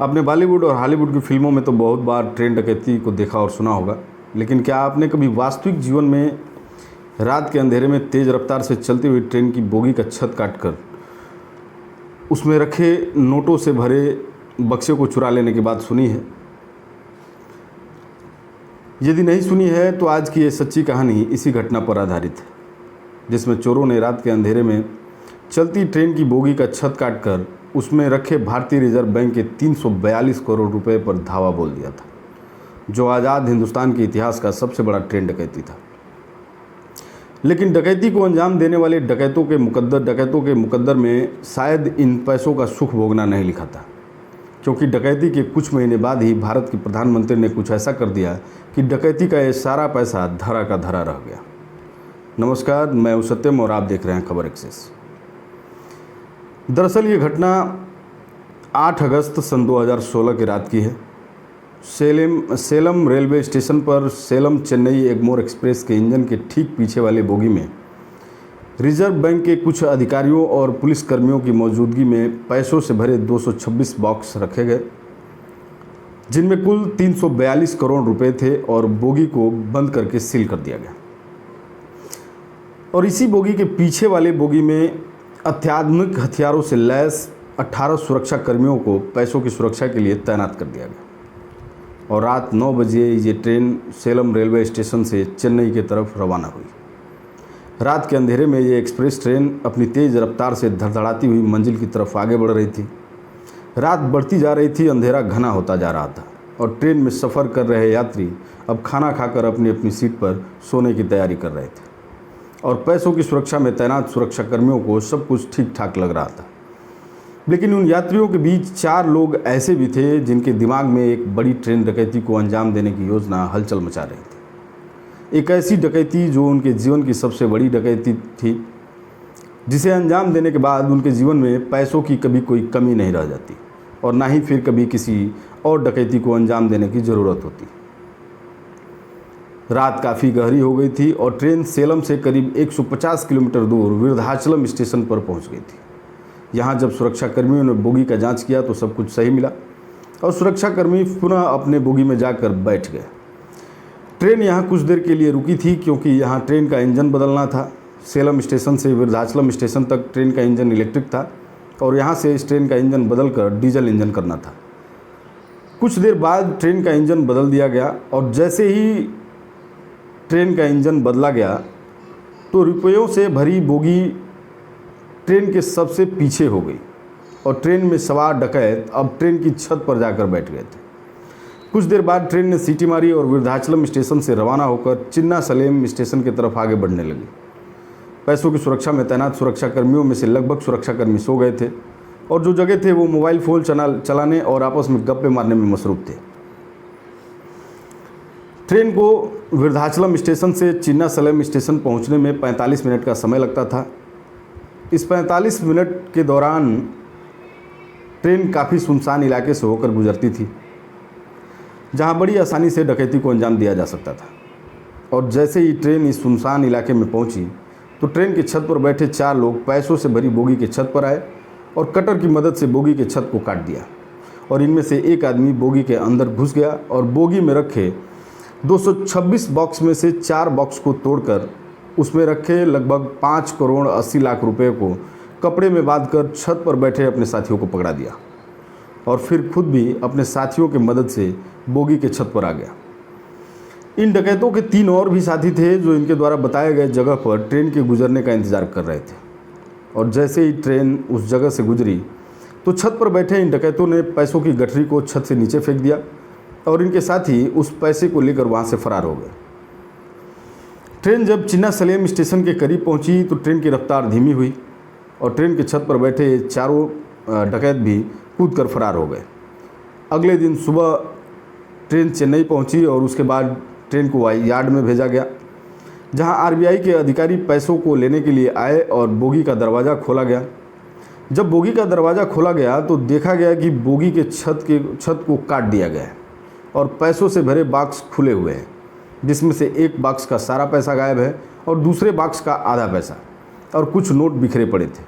आपने बॉलीवुड और हॉलीवुड की फिल्मों में तो बहुत बार ट्रेन डकैती को देखा और सुना होगा, लेकिन क्या आपने कभी वास्तविक जीवन में रात के अंधेरे में तेज़ रफ्तार से चलती हुई ट्रेन की बोगी का छत काटकर उसमें रखे नोटों से भरे बक्से को चुरा लेने की बात सुनी है? यदि नहीं सुनी है तो आज की ये सच्ची कहानी इसी घटना पर आधारित है, जिसमें चोरों ने रात के अंधेरे में चलती ट्रेन की बोगी का छत काटकर उसमें रखे भारतीय रिजर्व बैंक के 342 करोड़ रुपए पर धावा बोल दिया था, जो आज़ाद हिंदुस्तान के इतिहास का सबसे बड़ा ट्रेन डकैती था। लेकिन डकैती को अंजाम देने वाले डकैतों के मुकद्दर में शायद इन पैसों का सुख भोगना नहीं लिखा था, क्योंकि डकैती के कुछ महीने बाद ही भारत के प्रधानमंत्री ने कुछ ऐसा कर दिया कि डकैती का ये सारा पैसा धरा का धरा रह गया। नमस्कार, मैं हूं सत्यम और आप देख रहे हैं खबर एक्सेस। दरअसल ये घटना 8 अगस्त सन 2016 की रात की है। सेलम रेलवे स्टेशन पर सेलम चेन्नई एगमोर एक्सप्रेस के इंजन के ठीक पीछे वाले बोगी में रिजर्व बैंक के कुछ अधिकारियों और पुलिसकर्मियों की मौजूदगी में पैसों से भरे 226 बॉक्स रखे गए, जिनमें कुल 342 करोड़ रुपए थे और बोगी को बंद करके सील कर दिया गया। और इसी बोगी के पीछे वाले बोगी में अत्याधुनिक हथियारों से लैस 18 सुरक्षा कर्मियों को पैसों की सुरक्षा के लिए तैनात कर दिया गया। और रात 9 बजे ये ट्रेन सेलम रेलवे स्टेशन से चेन्नई की तरफ रवाना हुई। रात के अंधेरे में ये एक्सप्रेस ट्रेन अपनी तेज़ रफ्तार से धड़धड़ाती हुई मंजिल की तरफ आगे बढ़ रही थी। रात बढ़ती जा रही थी, अंधेरा घना होता जा रहा था और ट्रेन में सफ़र कर रहे यात्री अब खाना खाकर अपनी अपनी सीट पर सोने की तैयारी कर रहे थे और पैसों की सुरक्षा में तैनात सुरक्षा कर्मियों को सब कुछ ठीक ठाक लग रहा था। लेकिन उन यात्रियों के बीच 4 लोग ऐसे भी थे जिनके दिमाग में एक बड़ी ट्रेन डकैती को अंजाम देने की योजना हलचल मचा रही थी। एक ऐसी डकैती जो उनके जीवन की सबसे बड़ी डकैती थी, जिसे अंजाम देने के बाद उनके जीवन में पैसों की कभी कोई कमी नहीं रह जाती और ना ही फिर कभी किसी और डकैती को अंजाम देने की ज़रूरत होती। रात काफ़ी गहरी हो गई थी और ट्रेन सेलम से करीब 150 किलोमीटर दूर विरुद्धाचलम स्टेशन पर पहुंच गई थी। यहाँ जब सुरक्षा कर्मियों ने बोगी का जांच किया तो सब कुछ सही मिला और सुरक्षाकर्मी पुनः अपने बोगी में जाकर बैठ गए। ट्रेन यहाँ कुछ देर के लिए रुकी थी क्योंकि यहाँ ट्रेन का इंजन बदलना था। सेलम स्टेशन से विरुद्धाचलम स्टेशन तक ट्रेन का इंजन इलेक्ट्रिक था और यहाँ से इस ट्रेन का इंजन बदलकर डीजल इंजन करना था। कुछ देर बाद ट्रेन का इंजन बदल दिया गया और जैसे ही ट्रेन का इंजन बदला गया तो रुपयों से भरी बोगी ट्रेन के सबसे पीछे हो गई और ट्रेन में सवार डकैत अब ट्रेन की छत पर जाकर बैठ गए थे। कुछ देर बाद ट्रेन ने सीटी मारी और विरुद्धाचलम स्टेशन से रवाना होकर चिन्ना सलेम स्टेशन की तरफ आगे बढ़ने लगी। पैसों की सुरक्षा में तैनात सुरक्षा कर्मियों में से लगभग सुरक्षाकर्मी सो गए थे और जो जगह थे वो मोबाइल फ़ोन चलाने और आपस में गप्पे मारने में मसरूफ़ थे। ट्रेन को विरुद्धाचलम स्टेशन से चिन्ना सलेम स्टेशन पहुंचने में 45 मिनट का समय लगता था। इस 45 मिनट के दौरान ट्रेन काफ़ी सुनसान इलाके से होकर गुजरती थी, जहां बड़ी आसानी से डकैती को अंजाम दिया जा सकता था। और जैसे ही ट्रेन इस सुनसान इलाके में पहुंची तो ट्रेन की छत पर बैठे 4 लोग पैसों से भरी बोगी के छत पर आए और कटर की मदद से बोगी के छत को काट दिया। और इनमें से एक आदमी बोगी के अंदर घुस गया और बोगी में रखे 226 बॉक्स में से 4 बॉक्स को तोड़कर उसमें रखे लगभग 5 करोड़ 80 लाख रुपए को कपड़े में बांधकर छत पर बैठे अपने साथियों को पकड़ा दिया और फिर खुद भी अपने साथियों की मदद से बोगी के छत पर आ गया। इन डकैतों के 3 और भी साथी थे जो इनके द्वारा बताए गए जगह पर ट्रेन के गुजरने का इंतजार कर रहे थे। और जैसे ही ट्रेन उस जगह से गुजरी तो छत पर बैठे इन डकैतों ने पैसों की गठरी को छत से नीचे फेंक दिया और इनके साथी उस पैसे को लेकर वहाँ से फरार हो गए। ट्रेन जब चिन्ना सलेम स्टेशन के करीब पहुंची तो ट्रेन की रफ्तार धीमी हुई और ट्रेन की छत पर बैठे 4 डकैत भी कूदकर फरार हो गए। अगले दिन सुबह ट्रेन चेन्नई पहुंची और उसके बाद ट्रेन को यार्ड में भेजा गया, जहां आरबीआई के अधिकारी पैसों को लेने के लिए आए और बोगी का दरवाज़ा खोला गया। जब बोगी का दरवाज़ा खोला गया तो देखा गया कि बोगी के छत को काट दिया गया है और पैसों से भरे बॉक्स खुले हुए हैं, जिसमें से एक बॉक्स का सारा पैसा गायब है और दूसरे बॉक्स का आधा पैसा और कुछ नोट बिखरे पड़े थे।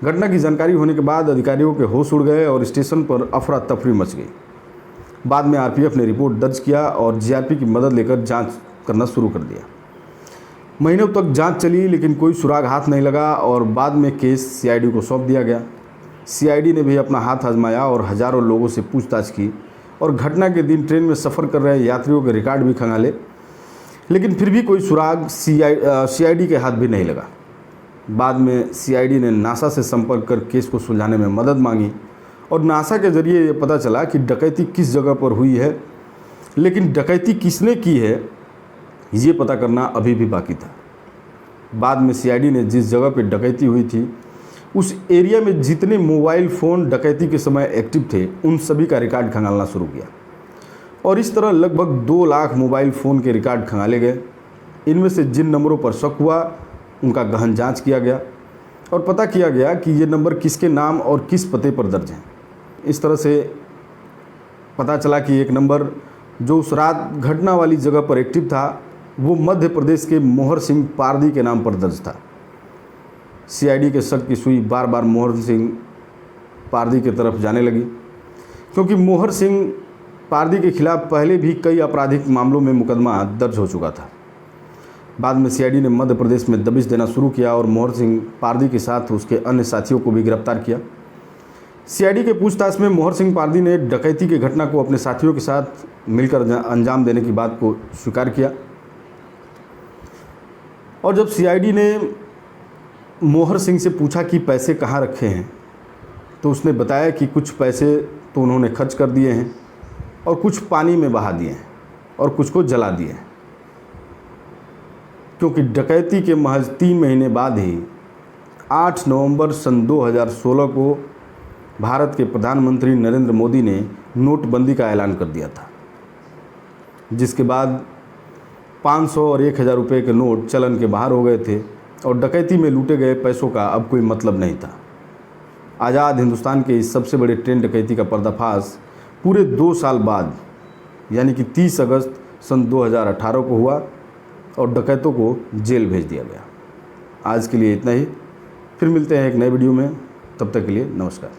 घटना की जानकारी होने के बाद अधिकारियों के होश उड़ गए और स्टेशन पर अफरा तफरी मच गई। बाद में आरपीएफ ने रिपोर्ट दर्ज किया और जीआरपी की मदद लेकर जांच करना शुरू कर दिया। महीनों तक जांच चली लेकिन कोई सुराग हाथ नहीं लगा और बाद में केस सीआईडी को सौंप दिया गया। सीआईडी ने भी अपना हाथ आजमाया और हज़ारों लोगों से पूछताछ की और घटना के दिन ट्रेन में सफ़र कर रहे यात्रियों के रिकॉर्ड भी खंगाले, लेकिन फिर भी कोई सुराग सीआईडी के हाथ भी नहीं लगा। बाद में सीआईडी ने नासा से संपर्क कर केस को सुलझाने में मदद मांगी और नासा के ज़रिए ये पता चला कि डकैती किस जगह पर हुई है, लेकिन डकैती किसने की है ये पता करना अभी भी बाकी था। बाद में सीआईडी ने जिस जगह पर डकैती हुई थी उस एरिया में जितने मोबाइल फ़ोन डकैती के समय एक्टिव थे उन सभी का रिकॉर्ड खंगालना शुरू किया और इस तरह लगभग 2 लाख मोबाइल फ़ोन के रिकॉर्ड खंगाले गए। इनमें से जिन नंबरों पर शक हुआ उनका गहन जांच किया गया और पता किया गया कि ये नंबर किसके नाम और किस पते पर दर्ज हैं। इस तरह से पता चला कि एक नंबर जो उस रात घटना वाली जगह पर एक्टिव था वो मध्य प्रदेश के मोहर सिंह पारदी के नाम पर दर्ज था। सीआईडी के शक की सुई बार बार मोहर सिंह पारदी की तरफ जाने लगी, क्योंकि मोहर सिंह पारदी के खिलाफ पहले भी कई आपराधिक मामलों में मुकदमा दर्ज हो चुका था। बाद में सीआईडी ने मध्य प्रदेश में दबिश देना शुरू किया और मोहर सिंह पारदी के साथ उसके अन्य साथियों को भी गिरफ्तार किया। सीआईडी के पूछताछ में मोहर सिंह पारदी ने डकैती की घटना को अपने साथियों के साथ मिलकर अंजाम देने की बात को स्वीकार किया और जब सीआईडी ने मोहर सिंह से पूछा कि पैसे कहाँ रखे हैं तो उसने बताया कि कुछ पैसे तो उन्होंने खर्च कर दिए हैं और कुछ पानी में बहा दिए हैं और कुछ को जला दिए हैं, क्योंकि डकैती के महज 3 महीने बाद ही 8 नवंबर सन 2016 को भारत के प्रधानमंत्री नरेंद्र मोदी ने नोटबंदी का ऐलान कर दिया था, जिसके बाद 500 और 1000 रुपये के नोट चलन के बाहर हो गए थे और डकैती में लूटे गए पैसों का अब कोई मतलब नहीं था। आज़ाद हिंदुस्तान के इस सबसे बड़े ट्रेन डकैती का पर्दाफाश पूरे 2 साल बाद यानी कि 30 अगस्त सन 2018 को हुआ और डकैतों को जेल भेज दिया गया। आज के लिए इतना ही, फिर मिलते हैं एक नए वीडियो में, तब तक के लिए नमस्कार।